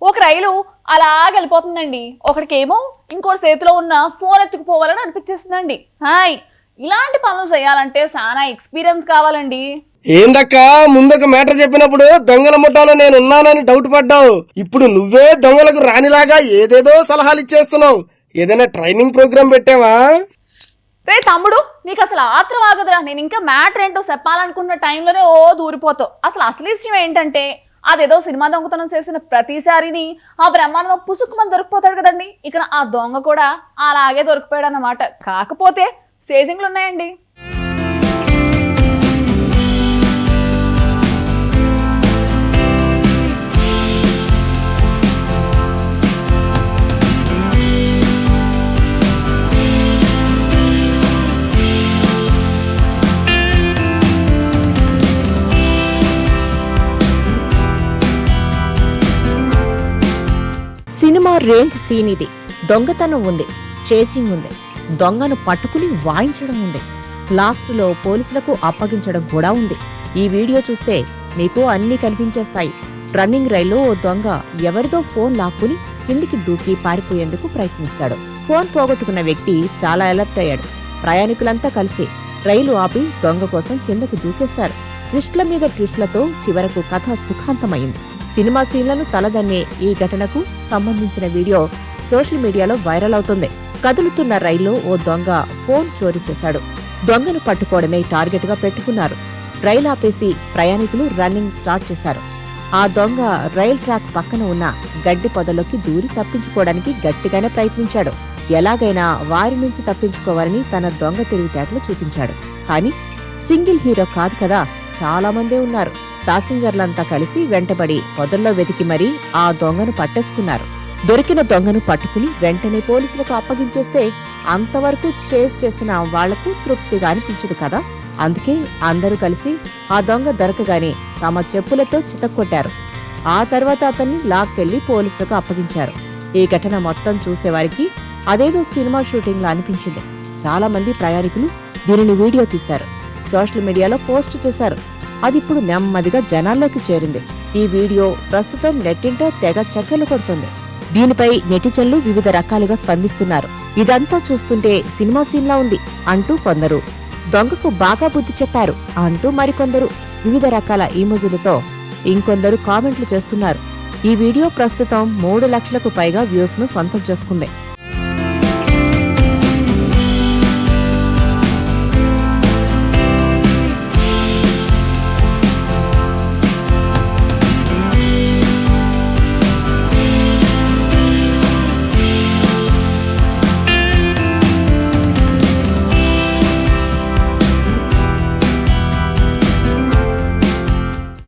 ఒక రైలు అలాగెళ్ళిపోతుందండి. ఒకడికేమో ఇంకోటి చేతిలో ఉన్న ఫోన్ ఎత్తుకుపోవాలని అనిపించేస్తుందండి. హాయ్, ఇలాంటి పనులు చేయాలంటే చాలా ఎక్స్పీరియన్స్ కావాలండి. ఏందక్క ముందొక మ్యాటర్ చెప్పినప్పుడు దొంగల ముఠాలో నేను ఉన్నానని డౌట్ పడ్డావు. ఇప్పుడు నువ్వే దొంగలకు రానిలాగా ఏదేదో సలహాలు ఇచ్చేస్తున్నావు. ఏదైనా ట్రైనింగ్ ప్రోగ్రామ్ పెట్టావా? రే తమ్ముడు, నీకు అసలు ఆత్రం ఆగదురా. నేను ఇంకా మ్యాటర్ ఏంటో చెప్పాలనుకున్న టైంలోనే దూరిపోతావు. అసలు విషయం ఏంటంటే, అదేదో సినిమా దొంగతనం చేసిన ప్రతిసారిని ఆ బ్రహ్మాండం పుసుక్కుమని దొరికిపోతాడు కదండి. ఇక్కడ ఆ దొంగ కూడా అలాగే దొరికిపోయాడు అన్నమాట. కాకపోతే స్టేజింగ్లు ఉన్నాయండి. సినిమా రేంజ్ సీన్ ఇది. దొంగతనం ఉంది, చేసింగ్ ఉంది, దొంగను పట్టుకుని వాయించడం ఉంది, లాస్టులో పోలీసులకు అప్పగించడం కూడా ఉంది. ఈ వీడియో చూస్తే మీకు అన్నీ కనిపించేస్తాయి. రన్నింగ్ రైల్లో ఓ దొంగ ఎవరిదో ఫోన్ లాక్కుని కిందికి దూకి పారిపోయేందుకు ప్రయత్నిస్తాడు. ఫోన్ పోగొట్టుకున్న వ్యక్తి చాలా అలర్ట్ అయ్యాడు. ప్రయాణికులంతా కలిసి రైలు ఆపి దొంగ కోసం కిందకు దూకేశారు. ట్విస్ట్ల మీద ట్విస్ట్లతో చివరకు కథ సుఖాంతమైంది. సినిమా సీన్లను తలదన్నే ఈ ఘటనకు సంబంధించిన వీడియో సోషల్ మీడియాలో వైరల్ అవుతుంది. కదులుతున్న రైల్లో ఓ దొంగ ఫోన్ చోరీ చేశాడు. దొంగను పట్టుకోవడమే టార్గెట్ గా పెట్టుకున్నారు. రైలు ఆపేసి ప్రయాణికులు రన్నింగ్ స్టార్ట్ చేశారు. ఆ దొంగ రైల్ ట్రాక్ పక్కన ఉన్న గడ్డి పొదలోకి దూరి తప్పించుకోవడానికి గట్టిగానే ప్రయత్నించాడు. ఎలాగైనా వారి నుంచి తప్పించుకోవాలని తన దొంగ తెలివితేటలు చూపించాడు. కానీ సింగిల్ హీరో కాదు కదా, చాలా మందే ఉన్నారు. ప్యాసింజర్లంతా కలిసి వెంటబడి పొదల్లో వెతికి మరీ ఆ దొంగను పట్టేసుకున్నారు. దొరికిన దొంగను పట్టుకుని వెంటనే పోలీసులకు అప్పగించేస్తే అంతవరకు చేసిన వాళ్లకు తృప్తిగా అనిపించదు కదా. అందుకే అందరూ కలిసి ఆ దొంగ దొరకగానే తమ చెప్పులతో చితక్కొట్టారు. ఆ తర్వాత అతన్ని లాక్కెళ్లి పోలీసులకు అప్పగించారు. ఈ ఘటన మొత్తం చూసేవారికి అదేదో సినిమా షూటింగ్ లా అనిపించింది. చాలా మంది ప్రయాణికులు దీనిని వీడియో తీశారు, సోషల్ మీడియాలో పోస్ట్ చేశారు. అదిప్పుడు నెమ్మదిగా జనాల్లోకి చేరింది. ఈ వీడియో ప్రస్తుతం నెట్టింట తెగ చక్కర్లు కొడుతుంది. దీనిపై నెటిజన్లు వివిధ రకాలుగా స్పందిస్తున్నారు. ఇదంతా చూస్తుంటే సినిమా సీన్లా ఉంది అంటూ కొందరు, దొంగకు బాగా బుద్ధి చెప్పారు అంటూ మరికొందరు వివిధ రకాల ఈమోజీలతో ఇంకొందరు కామెంట్లు చేస్తున్నారు. ఈ వీడియో ప్రస్తుతం 3 లక్షలకు పైగా వ్యూస్ ను సొంతం చేసుకుంది.